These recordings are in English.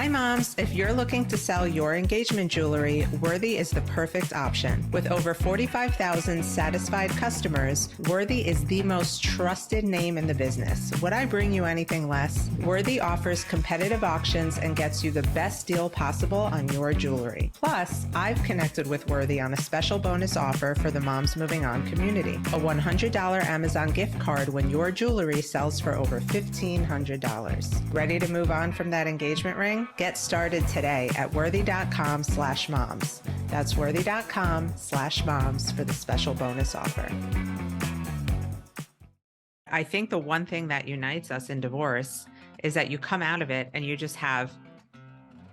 Hi moms, if you're looking to sell your engagement jewelry, Worthy is the perfect option. With over 45,000 satisfied customers, Worthy is the most trusted name in the business. Would I bring you anything less? Worthy offers competitive auctions and gets you the best deal possible on your jewelry. Plus, I've connected with Worthy on a special bonus offer for the Moms Moving On community. A $100 Amazon gift card when your jewelry sells for over $1,500. Ready to move on from that engagement ring? Get started today at worthy.com/moms. That's worthy.com/moms for the special bonus offer. I think the one thing that unites us in divorce is that you come out of it and you just have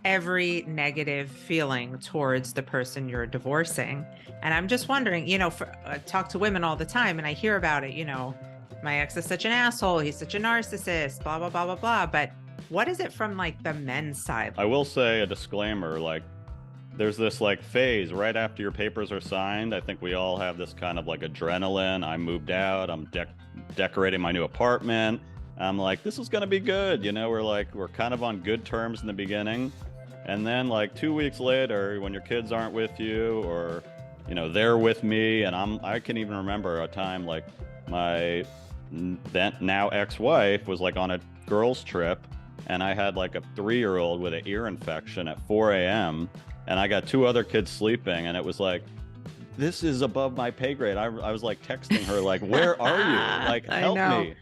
every negative feeling towards the person you're divorcing. And I'm just wondering, I talk to women all the time and I hear about it, my ex is such an asshole, he's such a narcissist, blah, blah, blah, blah, blah. But what is it from like the men's side? I will say a disclaimer, like there's this like phase right after your papers are signed. I think we all have this kind of like adrenaline. I moved out, I'm decorating my new apartment. I'm like, this is going to be good. We're kind of on good terms in the beginning. And then like 2 weeks later, when your kids aren't with you or, they're with me, and I can even remember a time like my then now ex-wife was like on a girls trip, and I had like a 3-year-old with an ear infection at 4 a.m. and I got 2 other kids sleeping, and it was like, this is above my pay grade. I was like texting her like, where are you? Like, help me.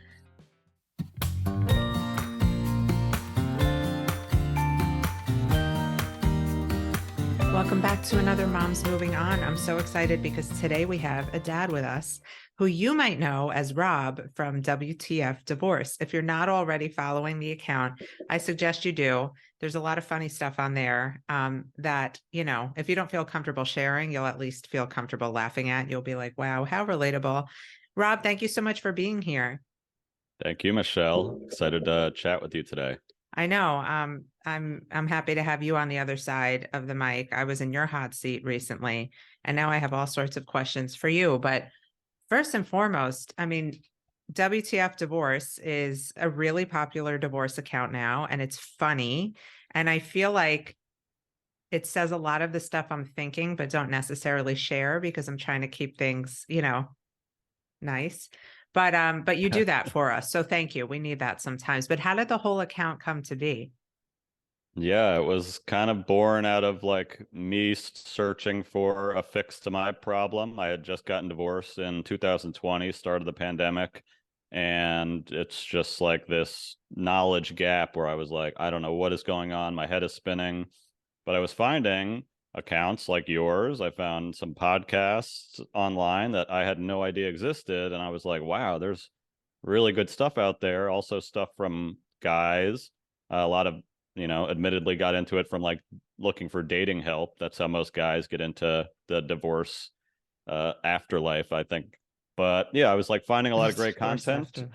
Welcome back to another Moms Moving On. I'm so excited because today we have a dad with us who you might know as Rob from WTF Divorce. If you're not already following the account, I suggest you do. There's a lot of funny stuff on there that, if you don't feel comfortable sharing, you'll at least feel comfortable laughing at. You'll be like, wow, how relatable. Rob, thank you so much for being here. Thank you, Michelle. Excited to chat with you today. I know. I'm happy to have you on the other side of the mic. I was in your hot seat recently, and now I have all sorts of questions for you. But first and foremost, WTF Divorce is a really popular divorce account now, and it's funny. And I feel like it says a lot of the stuff I'm thinking, but don't necessarily share because I'm trying to keep things, nice. But you do that for us. So thank you. We need that sometimes. But how did the whole account come to be? Yeah, it was kind of born out of like me searching for a fix to my problem. I had just gotten divorced in 2020, start of the pandemic. And it's just like this knowledge gap where I was like, I don't know what is going on. My head is spinning. But I was finding accounts like yours. I found some podcasts online that I had no idea existed. And I was like, wow, there's really good stuff out there. Also stuff from guys. A lot of, admittedly got into it from like looking for dating help. That's how most guys get into the divorce afterlife, I think. But yeah, I was like finding a lot of great content.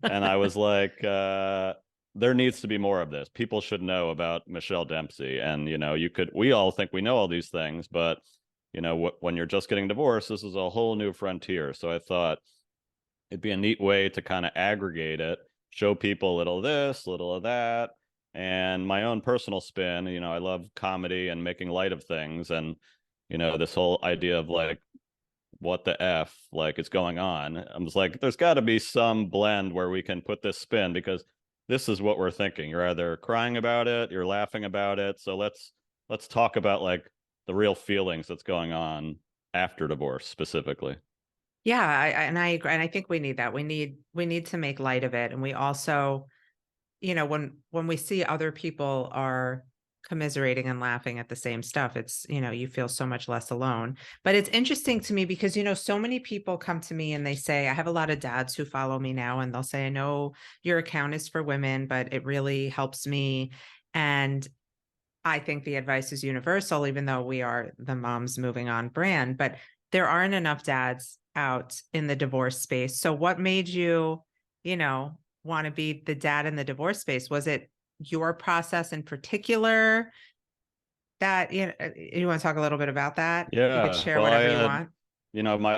And I was like, there needs to be more of this. People should know about Michelle Dempsey. And, we all think we know all these things, but, when you're just getting divorced, this is a whole new frontier. So I thought it'd be a neat way to kind of aggregate it, show people a little of this, a little of that, and my own personal spin. I love comedy and making light of things. And, this whole idea of like, what the F, like, it's going on. I was like, there's got to be some blend where we can put this spin, because this is what we're thinking. You're either crying about it, you're laughing about it. So let's talk about like the real feelings that's going on after divorce specifically. Yeah, I agree. And I think we need that. We need to make light of it. And we also, when we see other people are commiserating and laughing at the same stuff, it's, you feel so much less alone. But it's interesting to me because, so many people come to me and they say, I have a lot of dads who follow me now, and they'll say, I know your account is for women, but it really helps me. And I think the advice is universal, even though we are the Moms Moving On brand, but there aren't enough dads out in the divorce space. So what made you, want to be the dad in the divorce space? Was it your process in particular that, you want to talk a little bit about that? Yeah. You could share whatever you want.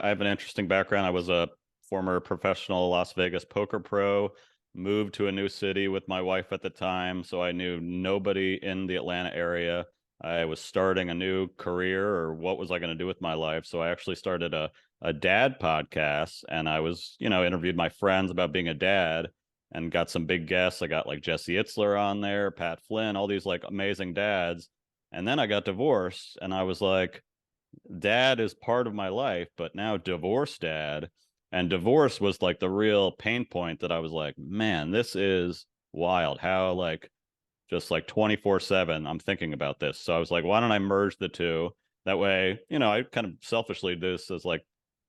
I have an interesting background. I was a former professional Las Vegas poker pro. moved to a new city with my wife at the time, so I knew nobody in the Atlanta area. I was starting a new career, or what was I going to do with my life? So I actually started a dad podcast, and I was, interviewed my friends about being a dad and got some big guests. I got like Jesse Itzler on there, Pat Flynn, all these like amazing dads. And then I got divorced, and I was like, dad is part of my life, but now divorce dad. And divorce was like the real pain point that I was like, man, this is wild. How like just like 24/7 I'm thinking about this. So I was like, why don't I merge the two? That way, I kind of selfishly do this as like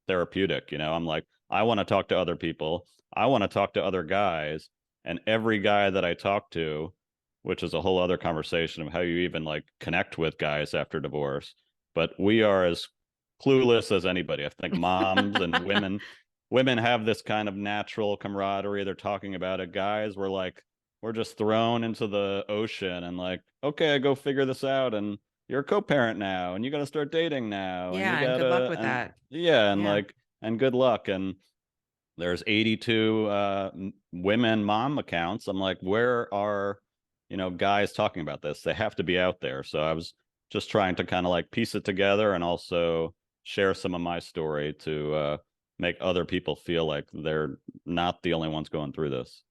therapeutic. I'm like, I want to talk to other people. I want to talk to other guys. And every guy that I talk to, which is a whole other conversation of how you even like connect with guys after divorce, but we are as clueless as anybody. I think moms and women have this kind of natural camaraderie. They're talking about it. Guys, we're just thrown into the ocean and like, okay, go figure this out. And you're a co-parent now, and you got to start dating now, and you Yeah, and good luck gotta, with and that. yeah, and Yeah. like, and good luck. And there's 82 women mom accounts. I'm like, where are, guys talking about this? They have to be out there. So I was just trying to kind of like piece it together and also share some of my story to make other people feel like they're not the only ones going through this.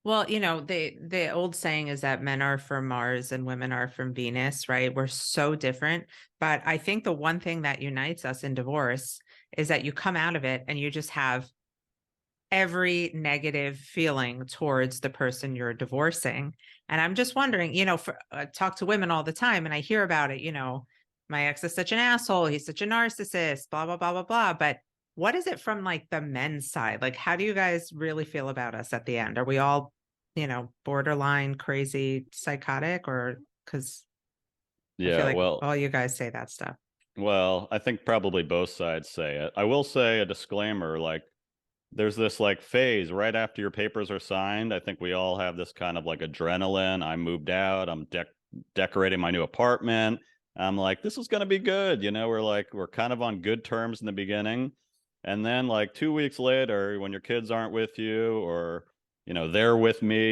Well, the old saying is that men are from Mars and women are from Venus, right? We're so different. But I think the one thing that unites us in divorce is that you come out of it and you just have every negative feeling towards the person you're divorcing. And I'm just wondering, talk to women all the time and I hear about it, my ex is such an asshole, he's such a narcissist, blah, blah, blah, blah, blah. But what is it from like the men's side? Like, how do you guys really feel about us at the end? Are we all, borderline crazy, psychotic, or because I feel Yeah, like well, all you guys say that stuff? I think probably both sides say it. I will say a disclaimer, like there's this like phase right after your papers are signed. I think we all have this kind of like adrenaline. I moved out. I'm decorating my new apartment. I'm like, this is going to be good. We're kind of on good terms in the beginning. And then like 2 weeks later, when your kids aren't with you, or, they're with me,